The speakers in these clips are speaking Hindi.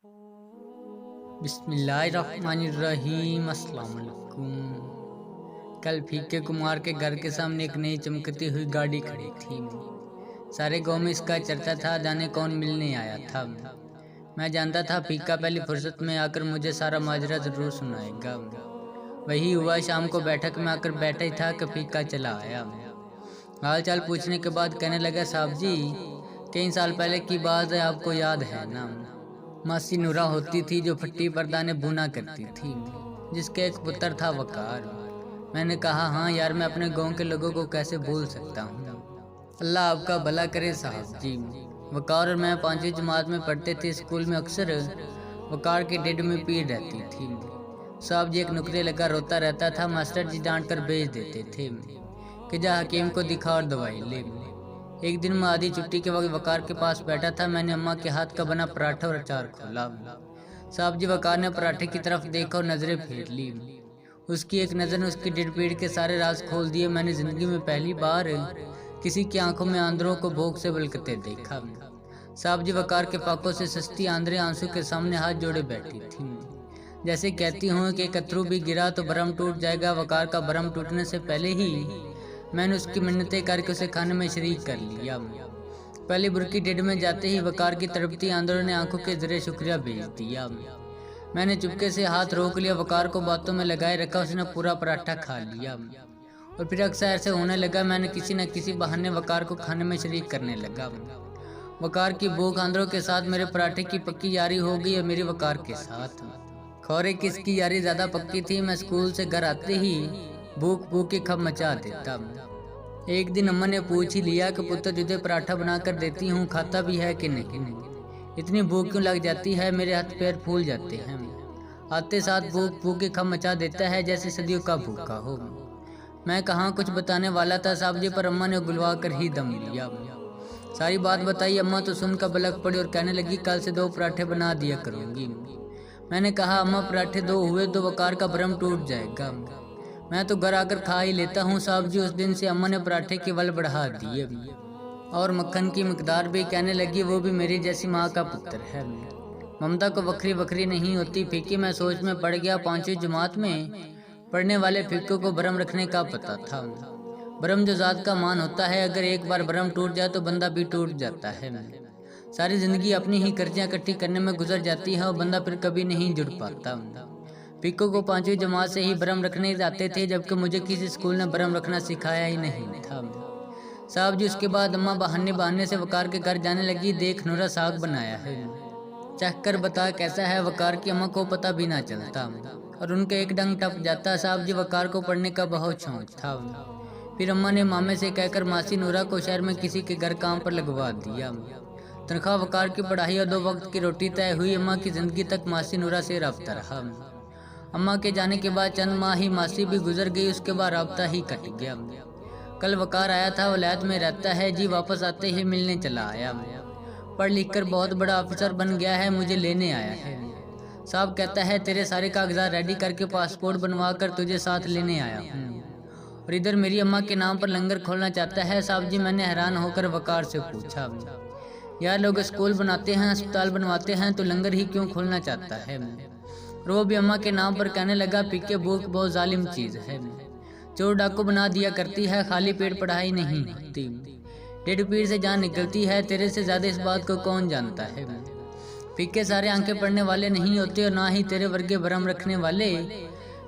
बिस्मिल्लाहिर्रहमानिर्रहीम। अस्सलाम वालेकुम। कल फीके कुमार के घर के सामने एक नई चमकती हुई गाड़ी खड़ी थी। सारे गांव में इसका चर्चा था, जाने कौन मिलने आया था। मैं जानता था फीका पहली फुर्सत में आकर मुझे सारा माजरा जरूर सुनाएगा। वही हुआ, शाम को बैठक में आकर बैठा ही था कि फीका चला आया। हाल चाल पूछने के बाद कहने लगा, साहब जी कई साल पहले की बात है, आपको याद है ना? मासी नूरा होती थी जो फट्टी परदाने बुना करती थी, जिसके एक पुत्र था वकार। मैंने कहा, हाँ यार, मैं अपने गांव के लोगों को कैसे भूल सकता हूँ। अल्लाह आपका भला करे साहब जी। वकार और मैं 5वीं जमात में पढ़ते थे। स्कूल में अक्सर वकार के ढिड में पीड़ रहती थी। साहब जी एक नुकरे लगा रोता रहता था। मास्टर जी डांट कर भेज देते थे कि जा हकीम को दिखा और दवाई ले। एक दिन मैं आधी छुट्टी के वक्त वकार के पास बैठा था। मैंने अम्मा के हाथ का बना पराठा और अचार खोला। साहब जी वकार ने पराठे की तरफ देखा और नजरें फेर ली। उसकी एक नज़र ने उसकी ढिड पीड़ के सारे राज खोल दिए। मैंने जिंदगी में पहली बार किसी की आंखों में आंदरों को भूख से बलकते देखा। साहब जी वकार के पाकों से सस्ती आंदरें आंसू के सामने हाथ जोड़े बैठी थी, जैसे कहती हूँ कि कतरू भी गिरा तो भरम टूट जाएगा। वकार का भरम टूटने से पहले ही मैंने उसकी मिन्नतें करके उसे खाने में शरीक कर लिया। पहली बुरकी ढिड में जाते ही वकार की तड़पती आंदों ने आंखों के जरिए शुक्रिया भेज दिया। मैंने चुपके से हाथ रोक लिया, वकार को बातों में लगाए रखा। उसने पूरा पराठा खा लिया और फिर अक्सर ऐसे होने लगा। मैंने किसी न किसी बहाने वकार को खाने में शरीक करने लगा। वकार की भूख आंदरों के साथ मेरे पराठे की पक्की यारी हो गई और मेरी वकार के साथ। खौरे किसकी यारी ज्यादा पक्की थी। मैं स्कूल से घर आते ही भूख भूख के खब मचा देता। एक दिन अम्मा ने पूछ ही लिया कि पुत्र तुझे पराठा बना कर देती हूँ, खाता भी है कि नहीं? इतनी भूख क्यों लग जाती है? मेरे हाथ पैर फूल जाते हैं। आते साथ भूख भूख के खब मचा देता है, जैसे सदियों का भूखा हो। मैं कहाँ कुछ बताने वाला था साहब जी, पर अम्मा ने गुलवा कर ही दम लिया। सारी बात बताई। अम्मा तो सुनकर बलक पड़ी और कहने लगी, कल से 2 पराठे बना दिया करूँगी। मैंने कहा, अम्मा पराठे 2 हुए तो वकार का भरम टूट जाएगा। मैं तो घर आकर खा ही लेता हूँ साहब जी। उस दिन से अम्मा ने पराठे के बल बढ़ा दिए और मक्खन की मिकदार भी। कहने लगी, वो भी मेरी जैसी माँ का पुत्र है। ममता को वक्री वक्री नहीं होती। फीकी मैं सोच में पड़ गया। 5वीं जमात में पढ़ने वाले फीके को भरम रखने का पता था। भरम जो जात का मान होता है, अगर एक बार भरम टूट जाए तो बंदा भी टूट जाता है। सारी जिंदगी अपनी ही कर्जियाँ इकट्ठी करने में गुजर जाती है और बंदा फिर कभी नहीं जुड़ पाता। फीको को 5वीं जमात से ही भरम रखने जाते थे, जबकि मुझे किसी स्कूल ने भरम रखना सिखाया ही नहीं था साहब जी। उसके बाद अम्मा बहाने बहाने से वकार के घर जाने लगी। देख नूरा साग बनाया है, चख कर बता कैसा है। वकार की अम्मा को पता भी ना चलता और उनका एक डंग टप जाता। साहब जी वकार को पढ़ने का बहुत शौक था। फिर अम्मा ने मामे से कहकर मासी नूरा को शहर में किसी के घर काम पर लगवा दिया। तनख्वाह वकार की पढ़ाई और 2 वक्त की रोटी तय हुई। अम्मा की जिंदगी तक मासी नूरा से राब्ता रहा। अम्मा के जाने के बाद चंद माह ही मासी भी गुजर गई। उसके बाद राब्ता ही कट गया। कल वकार आया था, वलायत में रहता है जी। वापस आते ही मिलने चला आया। पढ़ लिख कर बहुत बड़ा अफसर बन गया है, मुझे लेने आया है। साहब कहता है, तेरे सारे कागजात रेडी करके पासपोर्ट बनवा कर तुझे साथ लेने आया हूँ और इधर मेरी अम्मा के नाम पर लंगर खोलना चाहता है। साहब जी मैंने हैरान होकर वकार से पूछा, यार लोग स्कूल बनाते हैं, अस्पताल बनवाते हैं, तो लंगर ही क्यों खोलना चाहता है? और वो भी अम्मा के नाम पर। कहने लगा, पीके भूख बहुत जालिम चीज है, चोर डाकू बना दिया करती है, खाली पेट पढ़ाई नहीं होती, ढिड पीड़ से जान निकलती है। तेरे से ज्यादा इस बात को कौन जानता है? पीके सारे आंखें पढ़ने वाले नहीं होते और ना ही तेरे वर्गे भरम रखने वाले।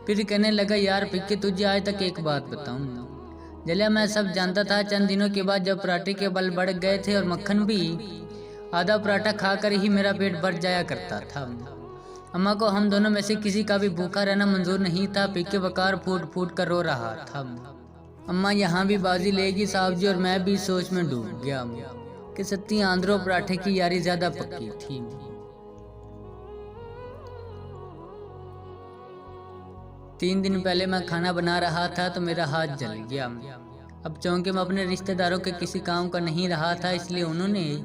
फिर कहने लगा, यार पीके तुझे आज तक एक बात बताऊं, जलिया मैं सब जानता था। चंद दिनों के बाद जब पराठे के बल बढ़ गए थे और मक्खन भी, आधा पराठा खाकर ही मेरा पेट भर जाया करता था। अम्मा को हम दोनों में से किसी का भी भूखा रहना मंजूर नहीं था। पीके वकार फूट फूट कर रो रहा था। अम्मा यहाँ भी बाजी लेगी साहब जी, और मैं भी सोच में डूब गया कि सत्ती आंध्रो पराठे की यारी ज्यादा पक्की थी। 3 दिन पहले मैं खाना बना रहा था तो मेरा हाथ जल गया। अब चौंके में अपने रिश्तेदारों के किसी काम का नहीं रहा था, इसलिए उन्होंने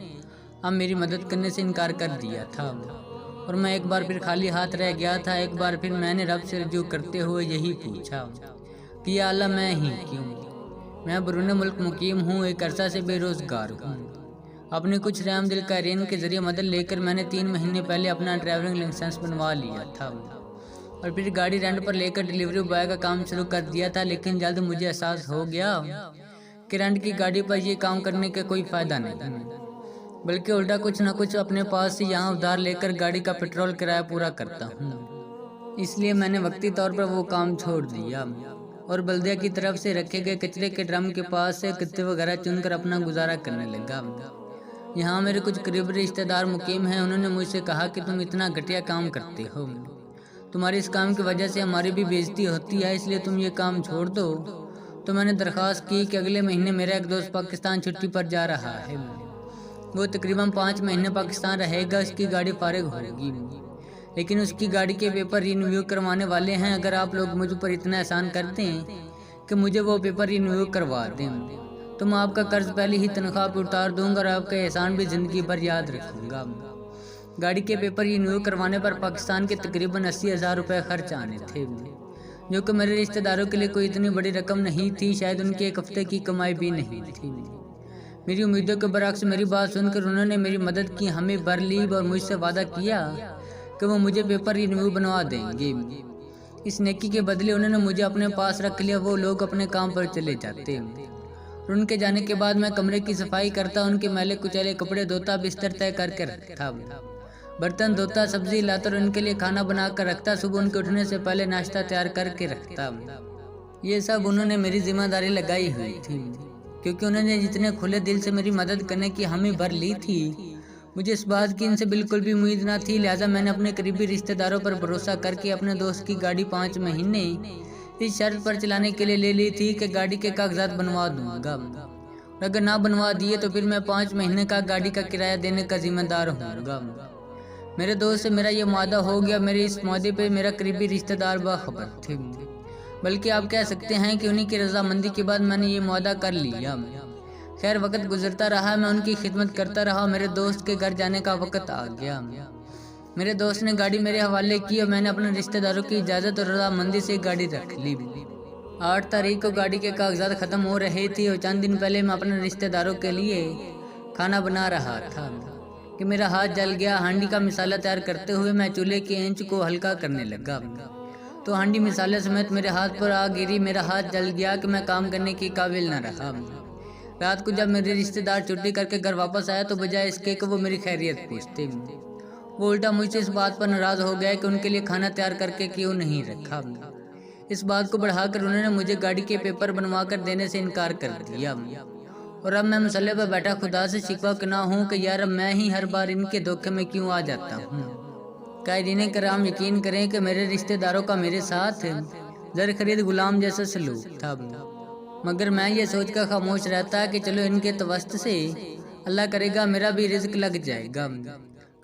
अब मेरी मदद करने से इनकार कर दिया था और मैं एक बार फिर खाली हाथ रह गया था। एक बार फिर मैंने रब से रुजू करते हुए यही पूछा कि या अल्लाह मैं ही क्यों? मैं बरूने मुल्क मुकीम हूँ, एक अरसा से बेरोजगार हूँ, अपने कुछ रहम दिल कायरीन के जरिए मदद लेकर मैंने 3 महीने पहले अपना ड्राइविंग लाइसेंस बनवा लिया था और फिर गाड़ी रेंट पर लेकर डिलीवरी बॉय का काम शुरू कर दिया था। लेकिन जल्द मुझे एहसास हो गया कि रेंट की गाड़ी पर यह काम करने का कोई फ़ायदा नहीं, बल्कि उल्टा कुछ न कुछ अपने पास से यहाँ उधार लेकर गाड़ी का पेट्रोल किराया पूरा करता हूँ। इसलिए मैंने वक्ती तौर पर वो काम छोड़ दिया और बल्दिया की तरफ से रखे गए कचरे के ड्रम के पास से कत्ते वगैरह चुनकर अपना गुजारा करने लगा। यहाँ मेरे कुछ करीबी रिश्तेदार मुकीम हैं। उन्होंने मुझसे कहा कि तुम इतना घटिया काम करते हो, तुम्हारे इस काम की वजह से हमारी भी बेइज्जती होती है, इसलिए तुम ये काम छोड़ दो। तो मैंने दरख्वास्त की कि अगले महीने मेरा एक दोस्त पाकिस्तान छुट्टी पर जा रहा है, वो तकरीबन 5 महीने पाकिस्तान रहेगा, उसकी गाड़ी फारिग होगी, लेकिन उसकी गाड़ी के पेपर रिन्यू करवाने वाले हैं। अगर आप लोग मुझ पर इतना एहसान करते हैं कि मुझे वो पेपर रिन्यू करवा दें तो मैं आपका कर्ज पहले ही तनख्वाह पर उतार दूंगा और आपका एहसान भी ज़िंदगी भर याद रखूंगा। गाड़ी के पेपर रिन्यू करवाने पर पाकिस्तान के तकरीबन 80,000 रुपये खर्च आने थे, जो कि मेरे रिश्तेदारों के लिए कोई इतनी बड़ी रकम नहीं थी। शायद उनके एक हफ्ते की कमाई भी नहीं थी। मेरी उम्मीदों के बरअक्स मेरी बात सुनकर उन्होंने मेरी मदद की, हमें भर ली और मुझसे वादा किया कि वो मुझे पेपर रिन्यू बनवा देंगे। इस नेकी के बदले उन्होंने मुझे अपने पास रख लिया। वो लोग अपने काम पर चले जाते और उनके जाने के बाद मैं कमरे की सफाई करता, उनके मैले कुचैले कपड़े धोता, बिस्तर तय करके रखता, बर्तन धोता, सब्जी लाता और उनके लिए खाना बना कर रखता। सुबह उनके उठने से पहले नाश्ता तैयार करके रखता। ये सब उन्होंने मेरी जिम्मेदारी लगाई हुई थी, क्योंकि उन्होंने जितने खुले दिल से मेरी मदद करने की हमें भर ली थी, मुझे इस बात की इनसे बिल्कुल भी उम्मीद ना थी। लिहाजा मैंने अपने करीबी रिश्तेदारों पर भरोसा करके अपने दोस्त की गाड़ी 5 महीने इस शर्त पर चलाने के लिए ले ली थी कि गाड़ी के कागजात बनवा दूंगा, और अगर ना बनवा दिए तो फिर मैं 5 महीने का गाड़ी का किराया देने का जिम्मेदार होऊंगा। मेरे दोस्त से मेरा ये मुआदा हो गया। मेरे इस मुआदे पे मेरा करीबी रिश्तेदार बाखबर थे, बल्कि आप कह सकते हैं कि उन्हीं की रजामंदी के बाद मैंने ये मुआदा कर लिया। खैर, वक्त गुजरता रहा, मैं उनकी खिदमत करता रहा। मेरे दोस्त के घर जाने का वक्त आ गया। मेरे दोस्त ने गाड़ी मेरे हवाले की और मैंने अपने रिश्तेदारों की इजाज़त और रजामंदी से गाड़ी रख ली। 8 तारीख को गाड़ी के कागजात ख़त्म हो रहे थे और चंद दिन पहले मैं अपने रिश्तेदारों के लिए खाना बना रहा था कि मेरा हाथ जल गया। हांडी का मिसाला तैयार करते हुए मैं चूल्हे के इंच को हल्का करने लगा तो हांडी मिसाले समेत मेरे हाथ पर आ गिरी। मेरा हाथ जल गया कि मैं काम करने के काबिल न रहा। रात को जब मेरे रिश्तेदार छुट्टी करके घर वापस आया तो बजाय इसके कि वो मेरी खैरियत पूछते, वो उल्टा मुझसे इस बात पर नाराज़ हो गया कि उनके लिए खाना तैयार करके क्यों नहीं रखा। इस बात को बढ़ाकर उन्होंने मुझे गाड़ी के पेपर बनवा कर देने से इनकार कर दिया और अब मैं मसले पर बैठा खुदा से शिकवा ना हूँ कि यार अब मैं ही हर बार इनके धोखे में क्यों आ जाता हूँ। कायदीन कराम, यकीन करें कि मेरे रिश्तेदारों का मेरे साथ जर खरीद गुलाम जैसा सलूक था, मगर मैं ये सोच कर खामोश रहता कि चलो इनके तवस्त से अल्लाह करेगा मेरा भी रिज्क लग जाएगा।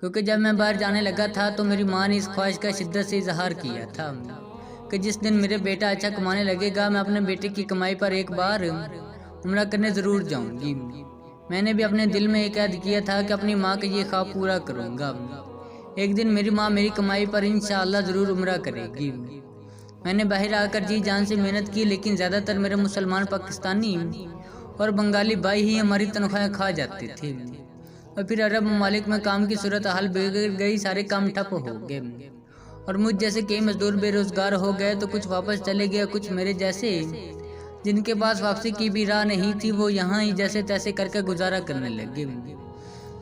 क्योंकि जब मैं बाहर जाने लगा था तो मेरी माँ ने इस ख्वाहिश का शिद्दत से इजहार किया था कि जिस दिन मेरे बेटा अच्छा कमाने लगेगा मैं अपने बेटे की कमाई पर एक बार उम्रा करने ज़रूर जाऊंगी। मैंने भी अपने दिल में एक ऐद किया था कि अपनी माँ का ये ख्वाब पूरा करूँगा। एक दिन मेरी माँ मेरी कमाई पर इंशाअल्लाह ज़रूर उम्रा करेगी। मैंने बाहर आकर जी जान से मेहनत की, लेकिन ज़्यादातर मेरे मुसलमान पाकिस्तानी और बंगाली भाई ही हमारी तनख्वाहें खा जाते थे और फिर अरब ममालिक में काम की सूरत हाल बिगड़ गई। सारे काम ठप हो गए और मुझ जैसे कई मजदूर बेरोजगार हो गए तो कुछ वापस चले गए, कुछ मेरे जैसे जिनके पास वापसी की भी राह नहीं थी वो यहाँ ही जैसे तैसे करके गुजारा करने लगे।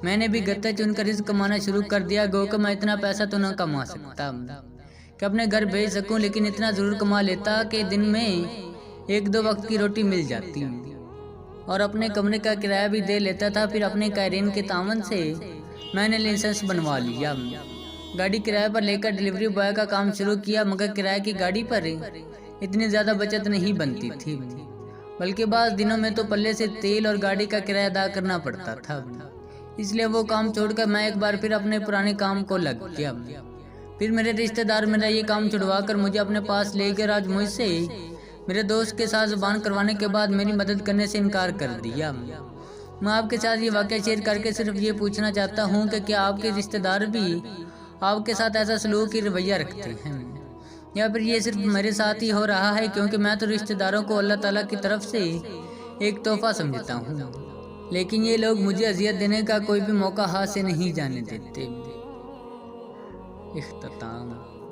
मैंने भी गत्ते चुनकर रिज़्क कमाना शुरू कर दिया। गो कि मैं इतना पैसा तो न कमा सकता कि अपने घर भेज सकूं, लेकिन इतना ज़रूर कमा लेता कि दिन में 1-2 वक्त की रोटी मिल जाती और अपने कमरे का किराया भी दे लेता था। फिर अपने कायरीन के तावन से मैंने लाइसेंस बनवा लिया। गाड़ी किराए पर लेकर डिलीवरी बॉय का काम शुरू किया, मगर किराए की गाड़ी पर इतनी ज़्यादा बचत नहीं बनती थी, बल्कि बाज़ दिनों में तो पल्ले से तेल और गाड़ी का किराया अदा करना पड़ता था। इसलिए वो काम छोड़कर मैं एक बार फिर अपने पुराने काम को लग गया। फिर मेरे रिश्तेदार मेरा ये काम छुड़वा कर मुझे अपने पास ले गए। आज मुझसे मेरे दोस्त के साथ ज़ुबान करवाने के बाद मेरी मदद करने से इनकार कर दिया। मैं आपके साथ ये वाक़या शेयर करके सिर्फ ये पूछना चाहता हूँ कि क्या आपके रिश्तेदार भी आपके साथ ऐसा सलूकी रवैया रखते हैं, या फिर ये सिर्फ मेरे साथ ही हो रहा है? क्योंकि मैं तो रिश्तेदारों को अल्लाह ताला की तरफ से एक तोहफा समझता हूँ लेकिन ये लोग मुझे अजियत देने का कोई भी मौका हाथ से नहीं जाने देते। इख्तिताम।